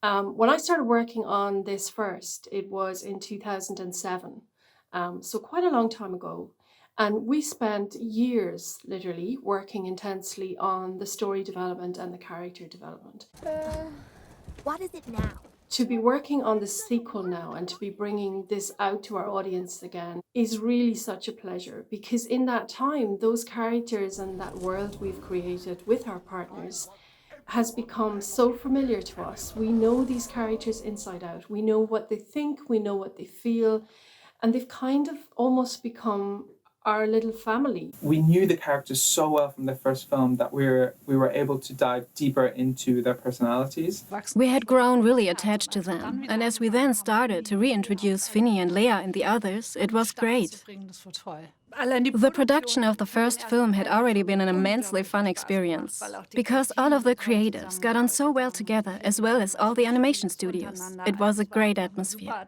When I started working on this first, it was in 2007, so quite a long time ago. And we spent years, literally, working intensely on the story development and the character development. What is it now? To be working on the sequel now and to be bringing this out to our audience again is really such a pleasure, because in that time, those characters and that world we've created with our partners has become so familiar to us. We know these characters inside out. We know what they think, we know what they feel, and they've kind of almost become our little family. We knew the characters so well from the first film that we were able to dive deeper into their personalities. We had grown really attached to them, and as we then started to reintroduce Finny and Lea and the others, it was great. The production of the first film had already been an immensely fun experience, because all of the creatives got on so well together, as well as all the animation studios. It was a great atmosphere.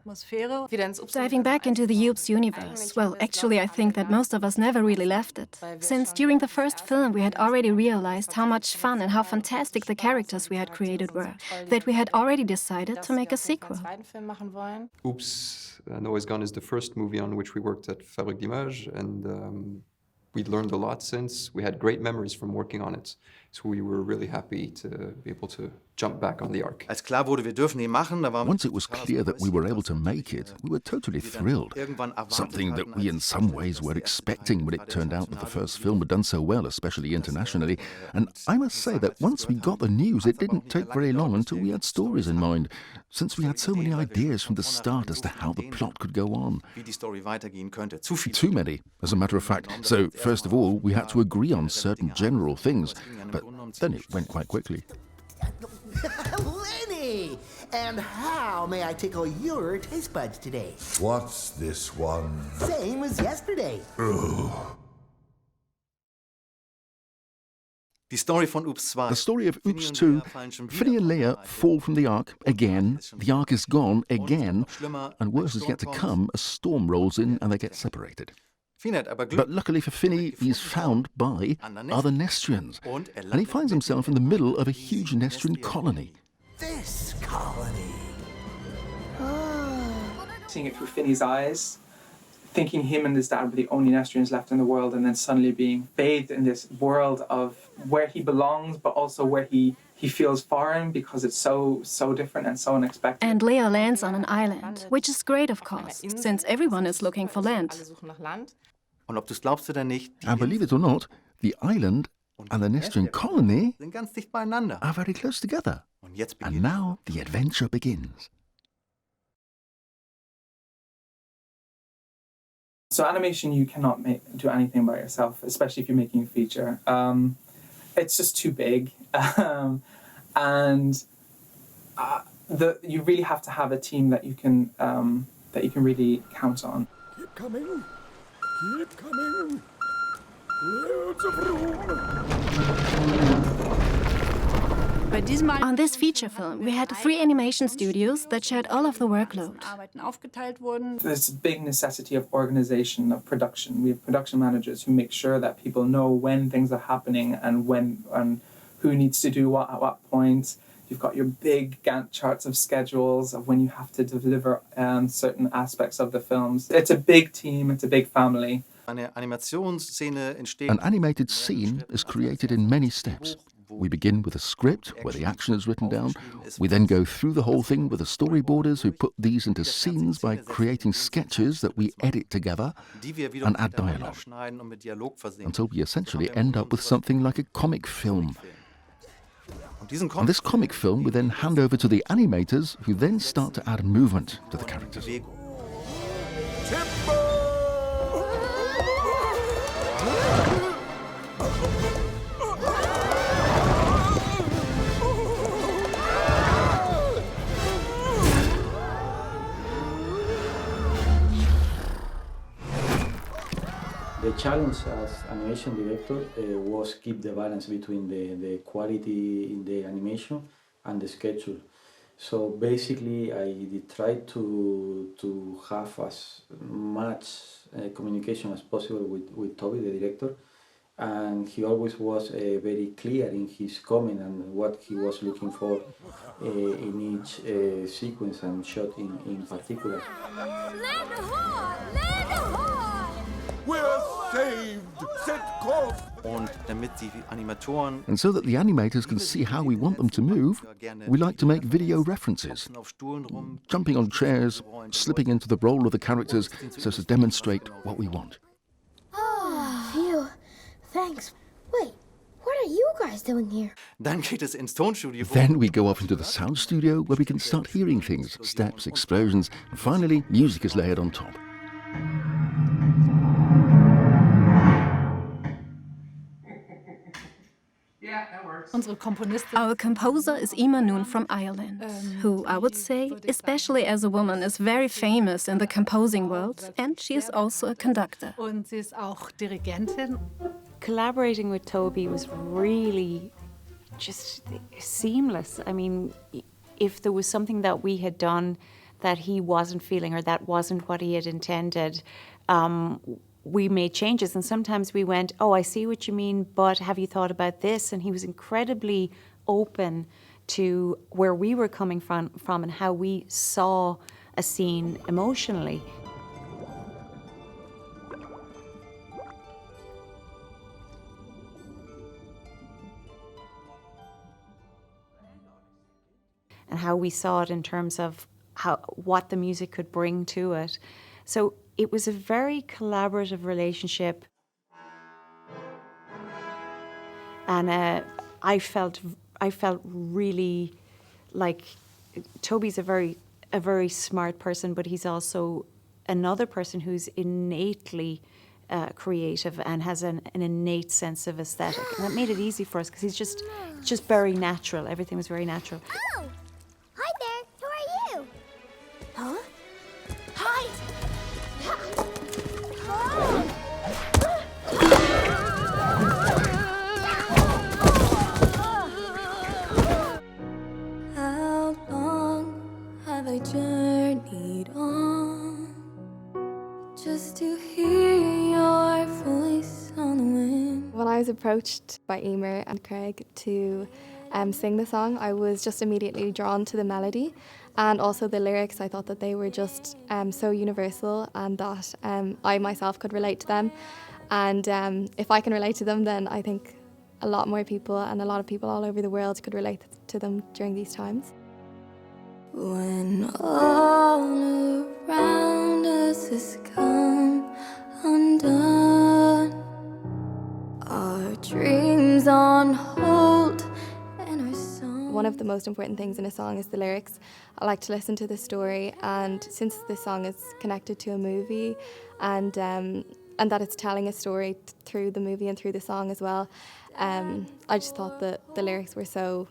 Diving back into the Ooops universe, well, actually I think that most of us never really left it, since during the first film we had already realized how much fun and how fantastic the characters we had created were, that we had already decided to make a sequel. Oops, No Is Gone is the first movie on which we worked at Fabrique d'Images, and we learned a lot since. We had great memories from working on it, so we were really happy to be able to jump back on the arc. Once it was clear that we were able to make it, we were totally thrilled. Something that we in some ways were expecting when it turned out that the first film had done so well, especially internationally. And I must say that once we got the news, it didn't take very long until we had stories in mind, since we had so many ideas from the start as to how the plot could go on. Too many, as a matter of fact. So, first of all, we had to agree on certain general things, but then it went quite quickly. Lenny! And how may I tickle your taste buds today? What's this one? Same as yesterday. Ugh. The story of Oops 2, Finny and Lea fall from the Ark again, the Ark is gone again, and worse is yet to come, a storm rolls in and they get separated. But luckily for Finny, he's found by other Nestrians, and he finds himself in the middle of a huge Nestrian colony. This colony. Seeing it through Finny's eyes, thinking him and his dad were the only Nestrians left in the world, and then suddenly being bathed in this world of where he belongs, but also where he feels foreign because it's so different and so unexpected. And Lea lands on an island, which is great, of course, since everyone is looking for land. And believe it or not, the island and the Nestrian colony are very close together. And now the adventure begins. So animation, you cannot do anything by yourself, especially if you're making a feature. It's just too big, and you really have to have a team that you can really count on. Keep coming. Keep coming. Loads of room. On this feature film, we had 3 animation studios that shared all of the workload. There's a big necessity of organization, of production. We have production managers who make sure that people know when things are happening and when and who needs to do what at what point. You've got your big Gantt charts of schedules of when you have to deliver certain aspects of the films. It's a big team, it's a big family. An animated scene is created in many steps. We begin with a script where the action is written down. We then go through the whole thing with the storyboarders who put these into scenes by creating sketches that we edit together and add dialogue, until we essentially end up with something like a comic film. And this comic film we then hand over to the animators, who then start to add movement to the characters. The challenge as animation director was keep the balance between the quality in the animation and the schedule. So basically, I tried to have as much communication as possible with Toby, the director, and he always was very clear in his comment and what he was looking for in each sequence and shot in particular. We're saved! Set course! And so that the animators can see how we want them to move, we like to make video references. Jumping on chairs, slipping into the role of the characters so as to demonstrate what we want. Oh, phew. Thanks. Wait, what are you guys doing here? Then we go off into the sound studio where we can start hearing things, steps, explosions, and finally music is layered on top. Our composer is Ima Noon from Ireland, who, I would say, especially as a woman, is very famous in the composing world, and she is also a conductor. Collaborating with Toby was really just seamless. I mean, if there was something that we had done that he wasn't feeling or that wasn't what he had intended, we made changes, and sometimes we went, oh, I see what you mean, but have you thought about this? And he was incredibly open to where we were coming from and how we saw a scene emotionally. And how we saw it in terms of what the music could bring to it. So it was a very collaborative relationship, and I felt really like Toby's a very smart person, but he's also another person who's innately creative and has an innate sense of aesthetic, and that made it easy for us because he's just very natural. Everything was very natural. Oh! Hi there! Who are you? Huh? Hi! How long have I journeyed on just to hear your voice on the wind? When I was approached by Emer and Craig to sing the song, I was just immediately drawn to the melody and also the lyrics. I thought that they were just so universal and that I myself could relate to them. And if I can relate to them, then I think a lot more people and a lot of people all over the world could relate to them during these times. When all around us has come undone, our dreams on hold. One of the most important things in a song is the lyrics. I like to listen to the story, and since this song is connected to a movie and that it's telling a story through the movie and through the song as well, I just thought that the lyrics were so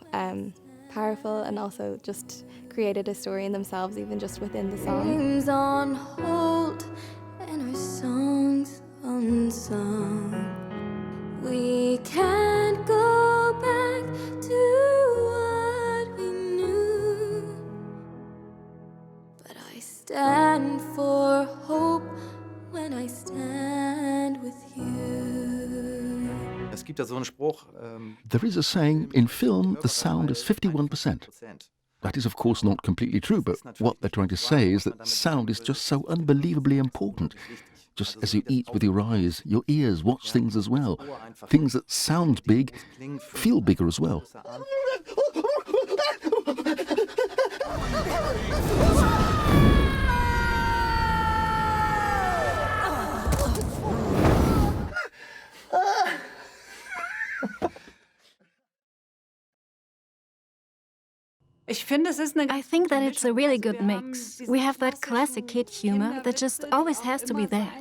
powerful and also just created a story in themselves, even just within the song. Dreams on hold and our songs unsung. We can't go back to what we knew, but I stand for hope when I stand with you. There is a saying, in film, the sound is 51%. That is, of course, not completely true, but what they're trying to say is that sound is just so unbelievably important. Just as you eat with your eyes, your ears watch things as well. Things that sound big feel bigger as well. I think that it's a really good mix. We have that classic kid humor that just always has to be there,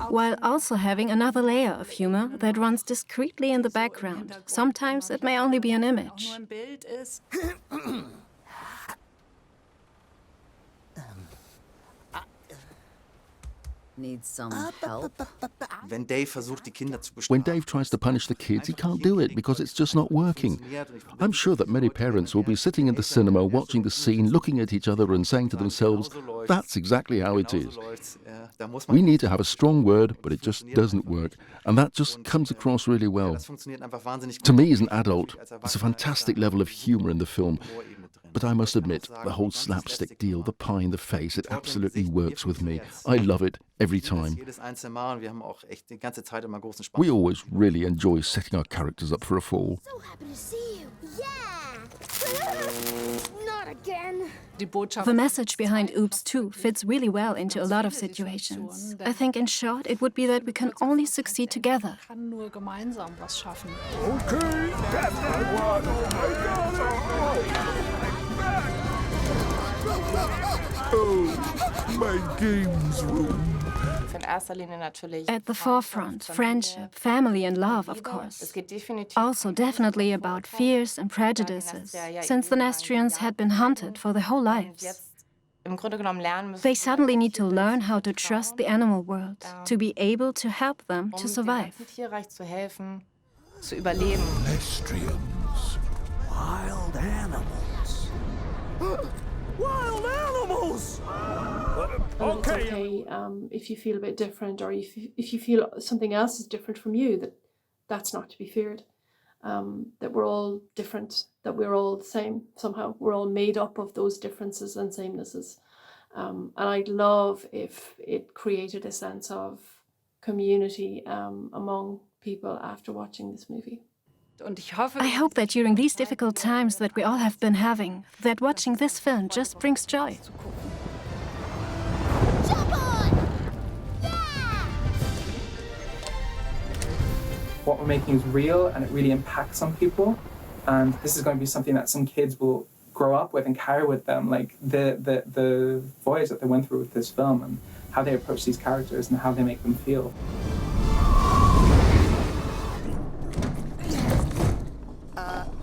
while also having another layer of humor that runs discreetly in the background. Sometimes it may only be an image. Need some help? Wenn Dave versucht, die Kinder zu When bestrafen. Dave tries to punish the kids, he can't do it because it's just not working. I'm sure that many parents will be sitting in the cinema watching the scene, looking at each other and saying to themselves, that's exactly how it is. We need to have a strong word, but it just doesn't work. And that just comes across really well. To me, as an adult, it's a fantastic level of humour in the film. But I must admit, the whole slapstick deal, the pie in the face, it absolutely works with me. I love it every time. We always really enjoy setting our characters up for a fall. So happy to see you. Yeah! Not again. The message behind Oops 2 fits really well into a lot of situations. I think in short, it would be that we can only succeed together. Okay, that's that one. Oh, my games room. At the forefront, friendship, family and love, of course. Also definitely about fears and prejudices, since the Nestrians had been hunted for their whole lives. They suddenly need to learn how to trust the animal world, to be able to help them to survive. Nestrians. Wild animals. Wild animals! And it's okay if you feel a bit different, or if you feel something else is different from you, that's not to be feared. That we're all different, that we're all the same somehow. We're all made up of those differences and samenesses. And I'd love if it created a sense of community among people after watching this movie. I hope that during these difficult times that we all have been having, that watching this film just brings joy. Jump on! Yeah! What we're making is real and it really impacts on people. And this is going to be something that some kids will grow up with and carry with them, like the voyage that they went through with this film and how they approach these characters and how they make them feel.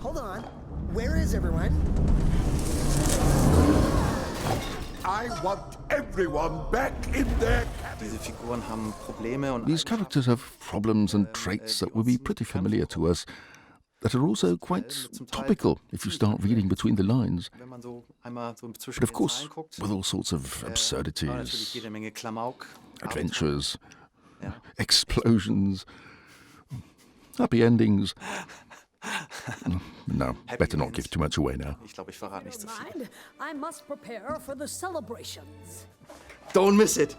Hold on. Where is everyone? I want everyone back in their These characters have problems and traits that will be pretty familiar to us, that are also quite topical if you start reading between the lines. But of course, with all sorts of absurdities, adventures, explosions, happy endings. No, better not give too much away now. I must prepare for the celebrations. Don't miss it.